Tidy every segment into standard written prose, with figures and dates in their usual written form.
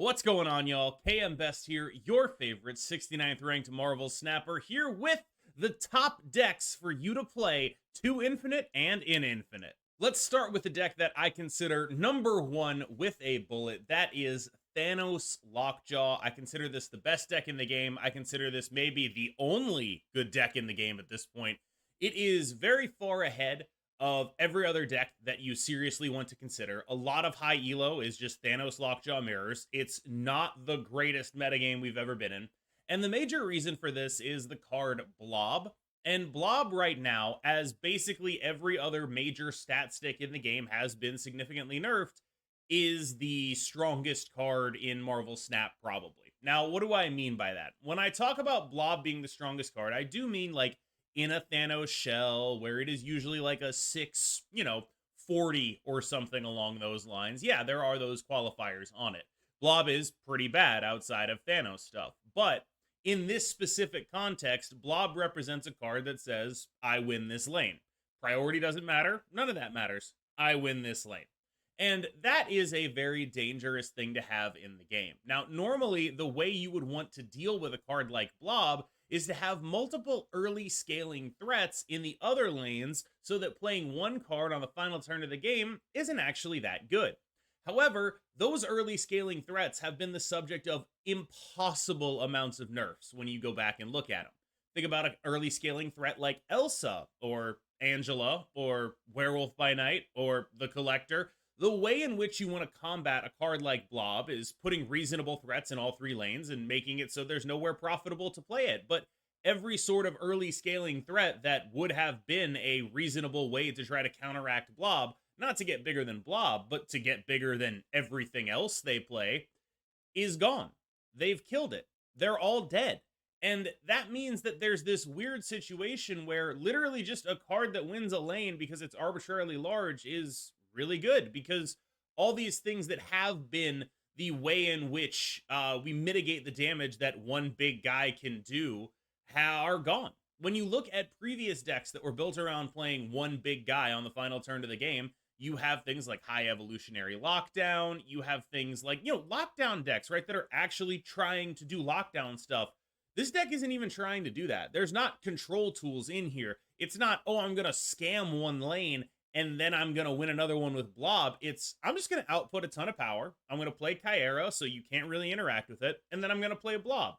What's going on, y'all? KMBest here, your favorite 69th ranked Marvel snapper, here with the top decks for you to play to Infinite and in Infinite. Let's start with the deck that I consider number one with a bullet. That is Thanos Lockjaw. I consider this the best deck in the game. I consider this maybe the only good deck in the game at this point. It is very far ahead of every other deck that you seriously want to consider. A lot of high elo is just Thanos Lockjaw mirrors. It's not the greatest metagame we've ever been in. And the major reason for this is the card Blob. And Blob right now, as basically every other major stat stick in the game has been significantly nerfed, is the strongest card in Marvel Snap, probably. Now, what do I mean by that? When I talk about Blob being the strongest card, I do mean like in a Thanos shell where it is usually like a 6, 40 or something along those lines. Yeah, there are those qualifiers on it. Blob is pretty bad outside of Thanos stuff. But in this specific context, Blob represents a card that says, I win this lane. Priority doesn't matter. None of that matters. I win this lane. And that is a very dangerous thing to have in the game. Now, normally, the way you would want to deal with a card like Blob is to have multiple early scaling threats in the other lanes so that playing one card on the final turn of the game isn't actually that good. However, those early scaling threats have been the subject of impossible amounts of nerfs when you go back and look at them. Think about an early scaling threat like Elsa or Angela or Werewolf by Night or the Collector. The way in which you want to combat a card like Blob is putting reasonable threats in all three lanes and making it so there's nowhere profitable to play it. But every sort of early scaling threat that would have been a reasonable way to try to counteract Blob, not to get bigger than Blob, but to get bigger than everything else they play, is gone. They've killed it. They're all dead. And that means that there's this weird situation where literally just a card that wins a lane because it's arbitrarily large is really good, because all these things that have been the way in which we mitigate the damage that one big guy can do are gone. When you look at previous decks that were built around playing one big guy on the final turn of the game, you have things like high evolutionary lockdown. You have things like, lockdown decks, right, that are actually trying to do lockdown stuff. This deck isn't even trying to do that. There's not control tools in here. It's not, oh, I'm going to scam one lane and then I'm going to win another one with Blob. It's, I'm just going to output a ton of power. I'm going to play Kyera, so you can't really interact with it. And then I'm going to play Blob.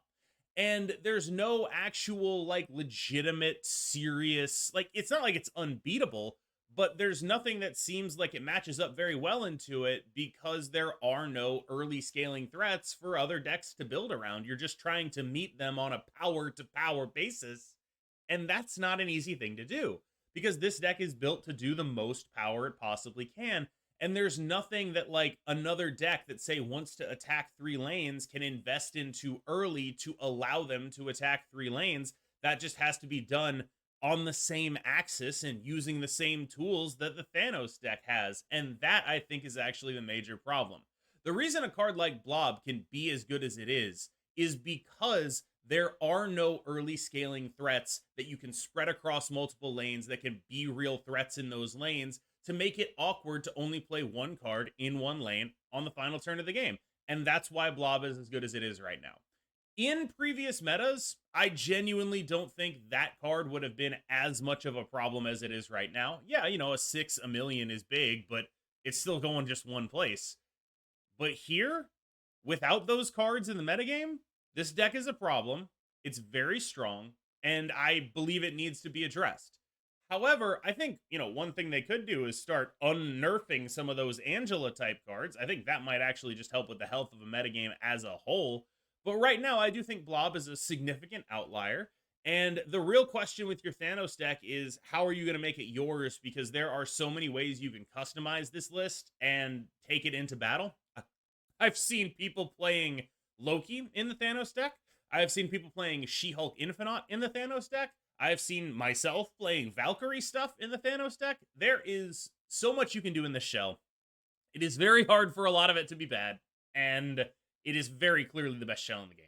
And there's no actual, like, legitimate, serious, like, it's not like it's unbeatable, but there's nothing that seems like it matches up very well into it because there are no early scaling threats for other decks to build around. You're just trying to meet them on a power to power basis. And that's not an easy thing to do, because this deck is built to do the most power it possibly can. And there's nothing that, like, another deck that, say, wants to attack three lanes can invest into early to allow them to attack three lanes. That just has to be done on the same axis and using the same tools that the Thanos deck has. And that, I think, is actually the major problem. The reason a card like Blob can be as good as it is because there are no early scaling threats that you can spread across multiple lanes that can be real threats in those lanes to make it awkward to only play one card in one lane on the final turn of the game. And that's why Blob is as good as it is right now. In previous metas, I genuinely don't think that card would have been as much of a problem as it is right now. Yeah, a 6 a million is big, but it's still going just one place. But here, without those cards in the metagame, this deck is a problem. It's very strong, and I believe it needs to be addressed. However, I think, one thing they could do is start unnerfing some of those Angela type cards. I think that might actually just help with the health of a metagame as a whole. But right now, I do think Blob is a significant outlier. And the real question with your Thanos deck is, how are you going to make it yours? Because there are so many ways you can customize this list and take it into battle. I've seen people playing Loki in the Thanos deck. I've seen people playing She-Hulk Infinite in the Thanos deck. I've seen myself playing Valkyrie stuff in the Thanos deck. There is so much you can do in this shell. It is very hard for a lot of it to be bad, and it is very clearly the best shell in the game.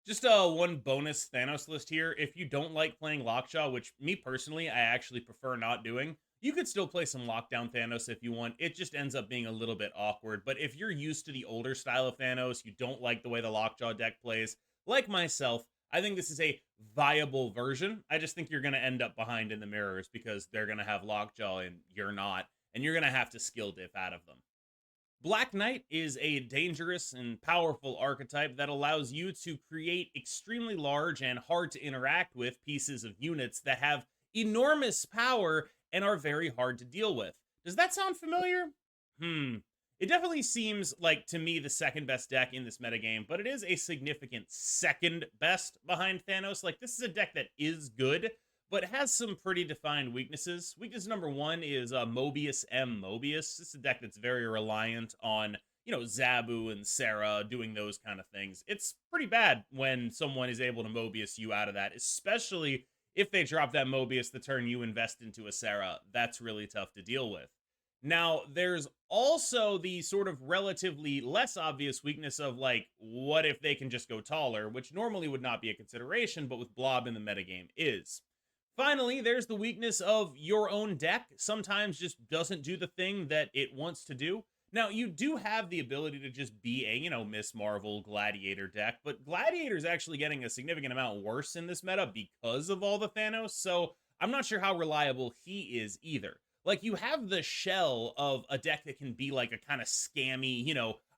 Just one bonus Thanos list here. If you don't like playing Lockjaw, which me personally, I actually prefer not doing, You could still play some Lockdown Thanos if you want. It just ends up being a little bit awkward. But if you're used to the older style of Thanos, you don't like the way the Lockjaw deck plays, like myself, I think this is a viable version. I just think you're going to end up behind in the mirrors because they're going to have Lockjaw and you're not, and you're going to have to skill diff out of them. Black Knight is a dangerous and powerful archetype that allows you to create extremely large and hard to interact with pieces of units that have enormous power and are very hard to deal with. Does that sound familiar? It definitely seems like, to me, the second best deck in this metagame, but it is a significant second best behind Thanos. Like, this is a deck that is good, but has some pretty defined weaknesses. Weakness number one is Mobius M. Mobius. This is a deck that's very reliant on, Zabu and Sera doing those kind of things. It's pretty bad when someone is able to Mobius you out of that, especially if they drop that Mobius the turn you invest into a Sera. That's really tough to deal with. Now, there's also the sort of relatively less obvious weakness of, like, what if they can just go taller, which normally would not be a consideration, but with Blob in the metagame is. Finally, there's the weakness of your own deck sometimes just doesn't do the thing that it wants to do. Now, you do have the ability to just be a, Miss Marvel Gladiator deck, but Gladiator's actually getting a significant amount worse in this meta because of all the Thanos, so I'm not sure how reliable he is either. Like, you have the shell of a deck that can be like a kind of scammy,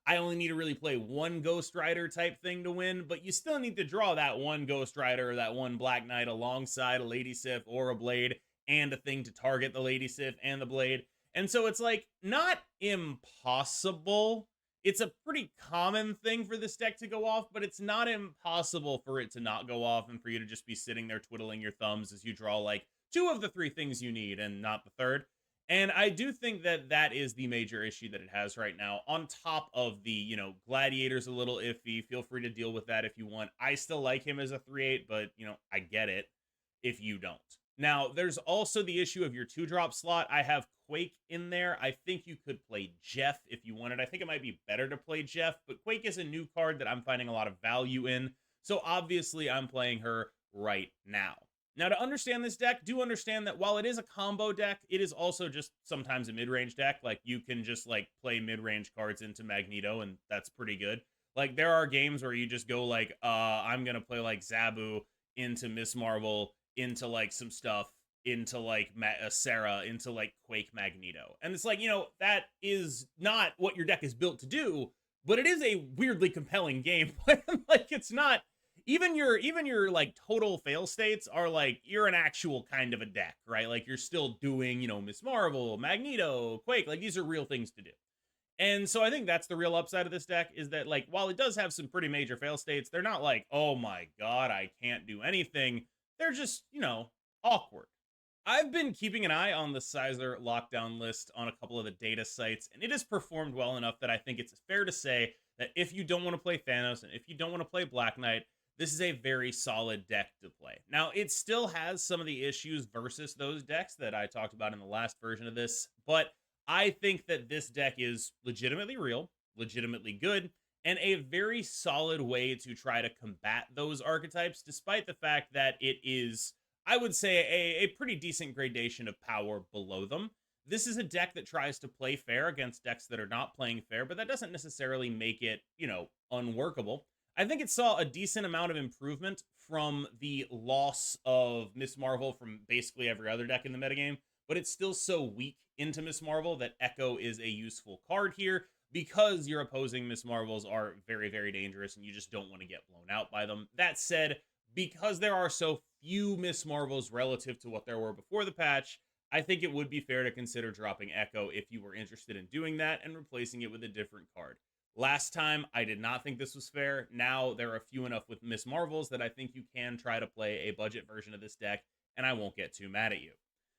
I only need to really play one Ghost Rider type thing to win, but you still need to draw that one Ghost Rider or that one Black Knight alongside a Lady Sif or a Blade and a thing to target the Lady Sif and the Blade. And so it's like not impossible. It's a pretty common thing for this deck to go off, but it's not impossible for it to not go off and for you to just be sitting there twiddling your thumbs as you draw like two of the three things you need and not the third. And I do think that that is the major issue that it has right now, on top of the, Gladiator's a little iffy. Feel free to deal with that if you want. I still like him as a 3/8, but, I get it if you don't. Now, there's also the issue of your 2-drop slot. I have Quake in there. I think you could play Jeff if you wanted. I think it might be better to play Jeff, but Quake is a new card that I'm finding a lot of value in. So obviously I'm playing her right now. Now, to understand this deck, do understand that while it is a combo deck, it is also just sometimes a mid-range deck. Like, you can just, play mid-range cards into Magneto, and that's pretty good. Like, there are games where you just go, I'm going to play, Zabu into Miss Marvel, into, some stuff, into, Sera, into, Quake Magneto. And it's that is not what your deck is built to do, but it is a weirdly compelling game plan. It's not... Even your total fail states are you're an actual kind of a deck, right? You're still doing, Miss Marvel, Magneto, Quake, these are real things to do. And so I think that's the real upside of this deck is that while it does have some pretty major fail states, they're not oh my god, I can't do anything. They're just, awkward. I've been keeping an eye on the Sizer lockdown list on a couple of the data sites, and it has performed well enough that I think it's fair to say that if you don't want to play Thanos and if you don't want to play Black Knight, this is a very solid deck to play. Now, it still has some of the issues versus those decks that I talked about in the last version of this, but I think that this deck is legitimately real, legitimately good, and a very solid way to try to combat those archetypes, despite the fact that it is, I would say, a pretty decent gradation of power below them. This is a deck that tries to play fair against decks that are not playing fair, but that doesn't necessarily make it, unworkable. I think it saw a decent amount of improvement from the loss of Miss Marvel from basically every other deck in the metagame, but it's still so weak into Miss Marvel that Echo is a useful card here because your opposing Miss Marvels are very, very dangerous and you just don't want to get blown out by them. That said, because there are so few Miss Marvels relative to what there were before the patch, I think it would be fair to consider dropping Echo if you were interested in doing that and replacing it with a different card. Last time, I did not think this was fair. Now, there are few enough with Miss Marvels that I think you can try to play a budget version of this deck, and I won't get too mad at you.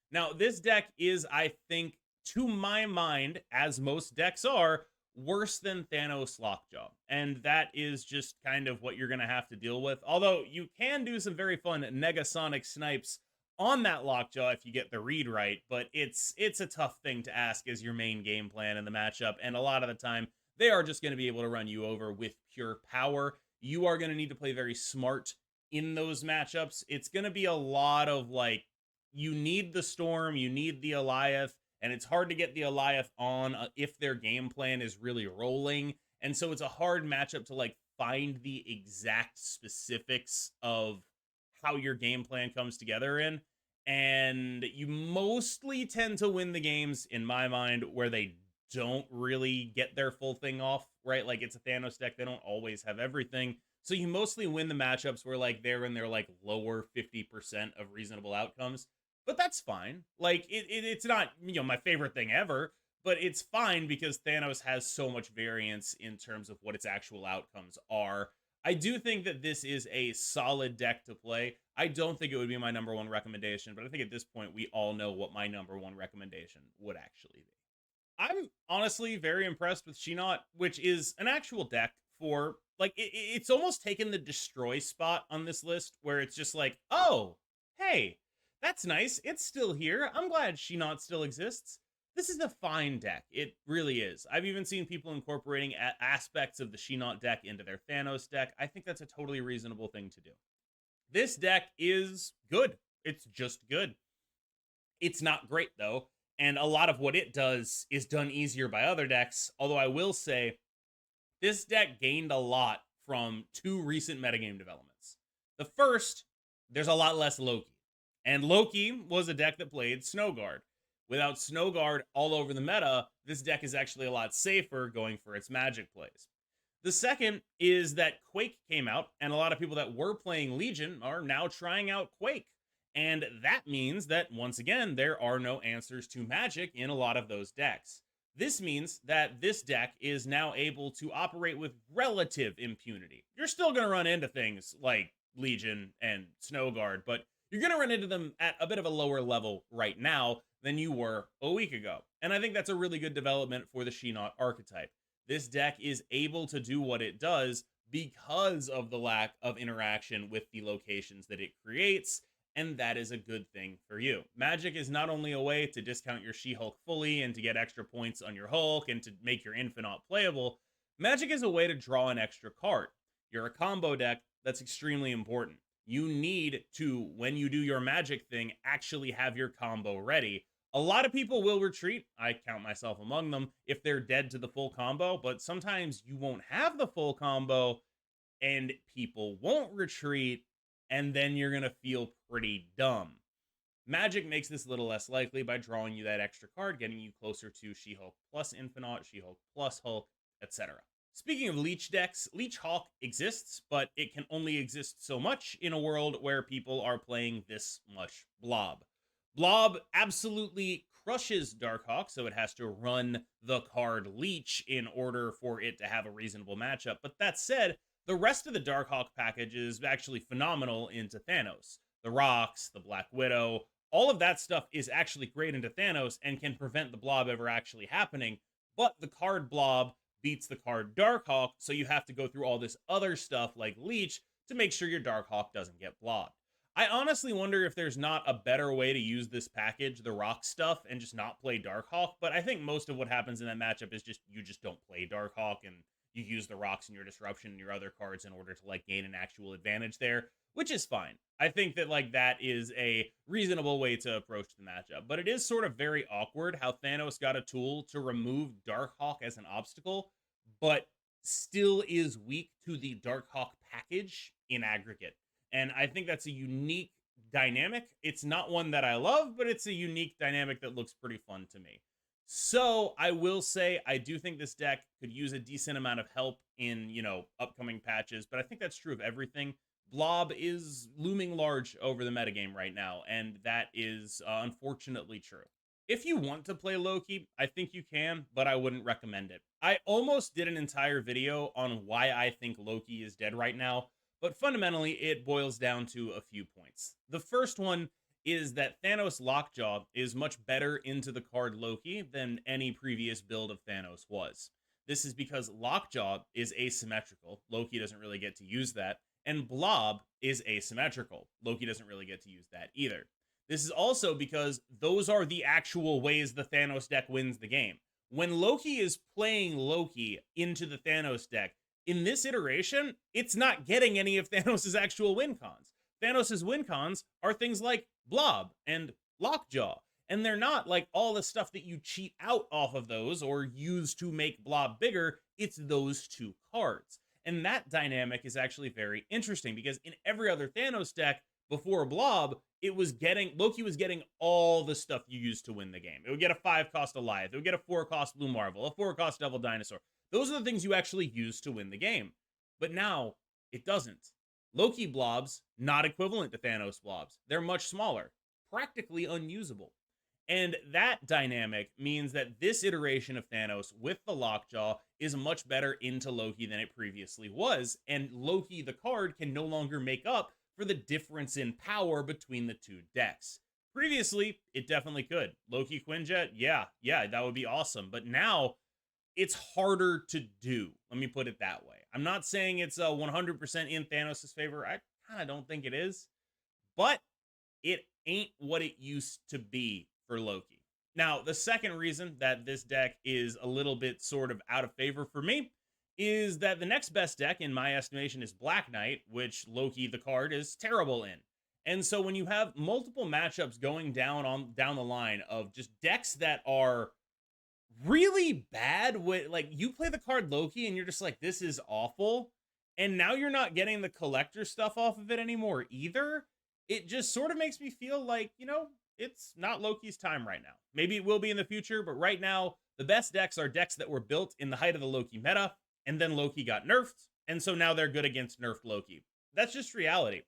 Now, this deck is, I think, to my mind, as most decks are, worse than Thanos Lockjaw. And that is just kind of what you're going to have to deal with. Although, you can do some very fun Negasonic snipes on that Lockjaw if you get the read right, but it's a tough thing to ask as your main game plan in the matchup, and a lot of the time, they are just going to be able to run you over with pure power. You are going to need to play very smart in those matchups. It's going to be a lot of you need the Storm, you need the Alioth, and it's hard to get the Alioth on if their game plan is really rolling. And so it's a hard matchup to like find the exact specifics of how your game plan comes together in. And you mostly tend to win the games, in my mind, where they don't really get their full thing off, right? Like it's a Thanos deck, they don't always have everything. So you mostly win the matchups where like they're in their like lower 50% of reasonable outcomes. But that's fine. Like it's not, my favorite thing ever, but it's fine because Thanos has so much variance in terms of what its actual outcomes are. I do think that this is a solid deck to play. I don't think it would be my number one recommendation, but I think at this point we all know what my number one recommendation would actually be. I'm honestly very impressed with She-Naut, which is an actual deck for like it's almost taken the destroy spot on this list where it's just like, oh, hey, that's nice. It's still here. I'm glad She-Naut still exists. This is a fine deck. It really is. I've even seen people incorporating aspects of the She-Naut deck into their Thanos deck. I think that's a totally reasonable thing to do. This deck is good. It's just good. It's not great though, and a lot of what it does is done easier by other decks, although I will say this deck gained a lot from two recent metagame developments. The first, there's a lot less Loki. And Loki was a deck that played Snowguard. Without Snowguard all over the meta, this deck is actually a lot safer going for its magic plays. The second is that Quake came out, and a lot of people that were playing Legion are now trying out Quake. And that means that, once again, there are no answers to magic in a lot of those decks. This means that this deck is now able to operate with relative impunity. You're still going to run into things like Legion and Snowguard, but you're going to run into them at a bit of a lower level right now than you were a week ago. And I think that's a really good development for the She-Naut archetype. This deck is able to do what it does because of the lack of interaction with the locations that it creates, and that is a good thing for you. Magic is not only a way to discount your She-Hulk fully and to get extra points on your Hulk and to make your Infinite playable, Magic is a way to draw an extra card. You're a combo deck, that's extremely important. You need to, when you do your Magic thing, actually have your combo ready. A lot of people will retreat, I count myself among them, if they're dead to the full combo, but sometimes you won't have the full combo and people won't retreat, and then you're going to feel pretty dumb. Magic makes this a little less likely by drawing you that extra card, getting you closer to She-Hulk plus Infinite, She-Hulk plus Hulk, etc. Speaking of Leech decks, Leech Hawk exists, but it can only exist so much in a world where people are playing this much Blob. Blob absolutely crushes Darkhawk, so it has to run the card Leech in order for it to have a reasonable matchup. But that said, the rest of the Darkhawk package is actually phenomenal into Thanos. The rocks, the Black Widow, all of that stuff is actually great into Thanos and can prevent the Blob ever actually happening. But the card Blob beats the card Darkhawk, so you have to go through all this other stuff like Leech to make sure your Darkhawk doesn't get blobbed. I honestly wonder if there's not a better way to use this package, the rock stuff, and just not play Darkhawk, but I think most of what happens in that matchup is just you just don't play Darkhawk and you use the rocks and your disruption and your other cards in order to like gain an actual advantage there, which is fine. I think that like that is a reasonable way to approach the matchup, but it is sort of very awkward how Thanos got a tool to remove Darkhawk as an obstacle, but still is weak to the Darkhawk package in aggregate. And I think that's a unique dynamic. It's not one that I love, but it's a unique dynamic that looks pretty fun to me. So I will say I do think this deck could use a decent amount of help in, upcoming patches, but I think that's true of everything. Blob is looming large over the metagame right now, and that is unfortunately true. If you want to play Loki, I think you can, but I wouldn't recommend it. I almost did an entire video on why I think Loki is dead right now, but fundamentally it boils down to a few points. The first one is that Thanos Lockjaw is much better into the card Loki than any previous build of Thanos was. This is because Lockjaw is asymmetrical. Loki doesn't really get to use that. And Blob is asymmetrical. Loki doesn't really get to use that either. This is also because those are the actual ways the Thanos deck wins the game. When Loki is playing Loki into the Thanos deck, in this iteration, it's not getting any of Thanos' actual win cons. Thanos' win cons are things like Blob and Lockjaw. And they're not like all the stuff that you cheat out off of those or use to make Blob bigger. It's those two cards. And that dynamic is actually very interesting because in every other Thanos deck before Blob, Loki was getting all the stuff you used to win the game. It would get a 5-cost Goliath, it would get a 4-cost Blue Marvel, a 4-cost Devil Dinosaur. Those are the things you actually use to win the game. But now it doesn't. Loki blobs, not equivalent to Thanos blobs. They're much smaller, practically unusable. And that dynamic means that this iteration of Thanos with the Lockjaw is much better into Loki than it previously was. And Loki, the card, can no longer make up for the difference in power between the two decks. Previously, it definitely could. Loki Quinjet, yeah, that would be awesome. But now, it's harder to do. Let me put it that way. I'm not saying it's 100% in Thanos' favor. I kind of don't think it is. But it ain't what it used to be for Loki. Now, the second reason that this deck is a little bit sort of out of favor for me is that the next best deck, in my estimation, is Black Knight, which Loki, the card, is terrible in. And so when you have multiple matchups going down the line of just decks that are really bad, with like you play the card Loki and you're just like, this is awful, and now you're not getting the collector stuff off of it anymore either, it just sort of makes me feel like, it's not Loki's time right now. Maybe it will be in the future, but right now, the best decks are decks that were built in the height of the Loki meta, and then Loki got nerfed, and so now they're good against nerfed Loki. That's just reality.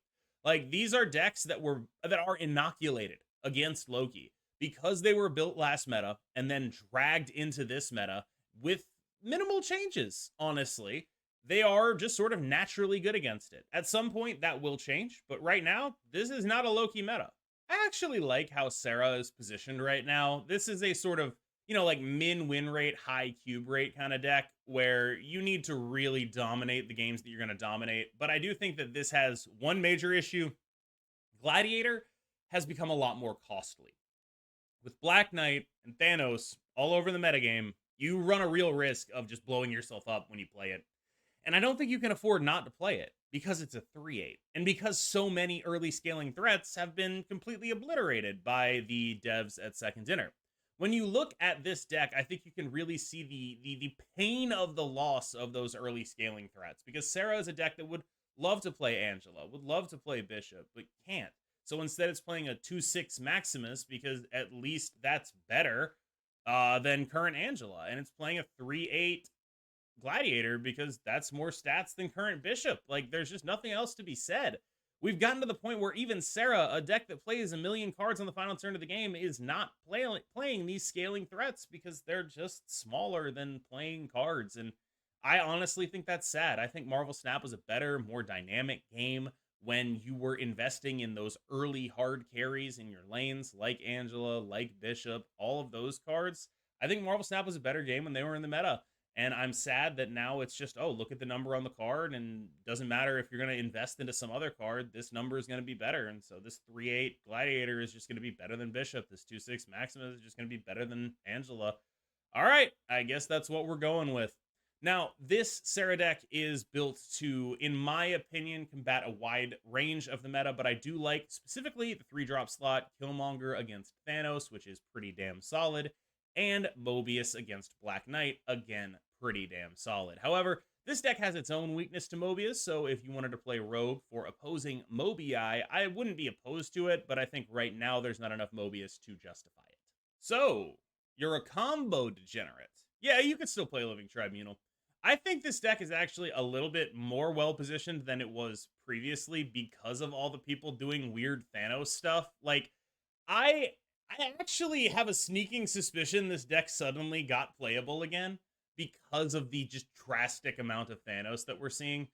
Like, these are decks that are inoculated against Loki because they were built last meta and then dragged into this meta with minimal changes, honestly. They are just sort of naturally good against it. At some point, that will change, but right now, this is not a Loki meta. I actually like how Sera is positioned right now. This is a sort of, like min win rate, high cube rate kind of deck where you need to really dominate the games that you're going to dominate. But I do think that this has one major issue. Gladiator has become a lot more costly. With Black Knight and Thanos all over the metagame, you run a real risk of just blowing yourself up when you play it. And I don't think you can afford not to play it because it's a 3/8. And because so many early scaling threats have been completely obliterated by the devs at Second Dinner. When you look at this deck, I think you can really see the pain of the loss of those early scaling threats. Because Sera is a deck that would love to play Angela, would love to play Bishop, but can't. So instead it's playing a 2/6 Maximus because at least that's better than current Angela. And it's playing a 3/8 Gladiator because that's more stats than current Bishop. Like, there's just nothing else to be said. We've gotten to the point where even Sera, a deck that plays a million cards on the final turn of the game, is not playing these scaling threats because they're just smaller than playing cards. And I honestly think that's sad. I think Marvel Snap was a better, more dynamic game when you were investing in those early hard carries in your lanes, like Angela, like Bishop, all of those cards. I think Marvel Snap was a better game when they were in the meta. And I'm sad that now it's just, oh, look at the number on the card, and doesn't matter if you're going to invest into some other card, this number is going to be better. And so this 3/8 Gladiator is just going to be better than Bishop. This 2/6 Maximus is just going to be better than Angela. All right, I guess that's what we're going with. Now, this Sera deck is built to, in my opinion, combat a wide range of the meta, but I do like specifically the 3-drop slot, Killmonger against Thanos, which is pretty damn solid, and Mobius against Black Knight, again, pretty damn solid. However, this deck has its own weakness to Mobius, so if you wanted to play Rogue for opposing Mobii, I wouldn't be opposed to it, but I think right now there's not enough Mobius to justify it. So, you're a combo degenerate. Yeah, you could still play Living Tribunal. I think this deck is actually a little bit more well-positioned than it was previously because of all the people doing weird Thanos stuff. Like, I actually have a sneaking suspicion this deck suddenly got playable again because of the just drastic amount of Thanos that we're seeing.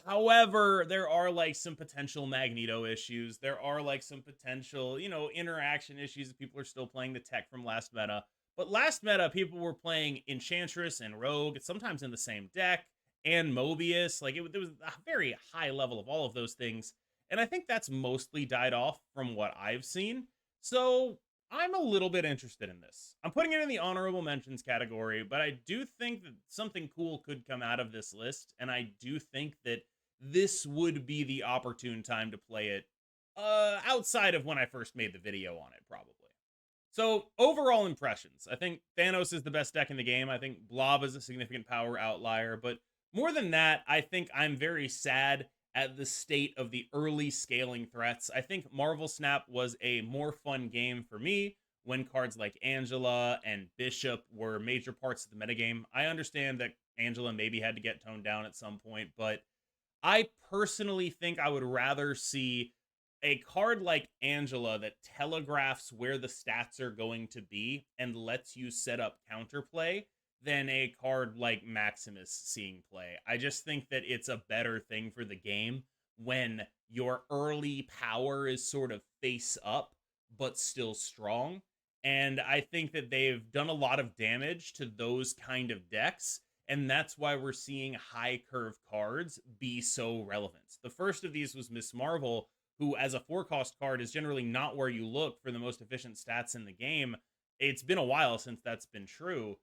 However, there are like some potential Magneto issues. There are like some potential, interaction issues that people are still playing the tech from last meta. But last meta, people were playing Enchantress and Rogue, sometimes in the same deck, and Mobius. Like, there was a very high level of all of those things. And I think that's mostly died off from what I've seen. So I'm a little bit interested in this. I'm putting it in the honorable mentions category, but I do think that something cool could come out of this list, and I do think that this would be the opportune time to play it outside of when I first made the video on it, probably. So, overall impressions. I think Thanos is the best deck in the game. I think Blob is a significant power outlier. But more than that, I think I'm very sad at the state of the early scaling threats. I think Marvel Snap was a more fun game for me when cards like Angela and Bishop were major parts of the metagame. I understand that Angela maybe had to get toned down at some point, but I personally think I would rather see a card like Angela that telegraphs where the stats are going to be and lets you set up counterplay than a card like Maximus seeing play. I just think that it's a better thing for the game when your early power is sort of face up but still strong. And I think that they've done a lot of damage to those kind of decks, and that's why we're seeing high curve cards be so relevant. The first of these was Miss Marvel, who, as a 4 cost card, is generally not where you look for the most efficient stats in the game. It's been a while since that's been true.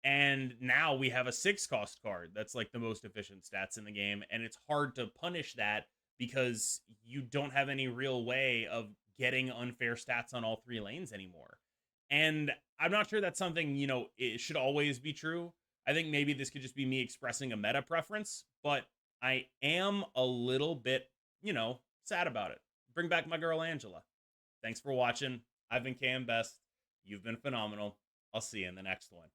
And now we have a 6 cost card that's like the most efficient stats in the game. And it's hard to punish that because you don't have any real way of getting unfair stats on all 3 lanes anymore. And I'm not sure that's something, it should always be true. I think maybe this could just be me expressing a meta preference, but I am a little bit, sad about it. Bring back my girl Angela. Thanks for watching. I've been KMBest. You've been phenomenal. I'll see you in the next one.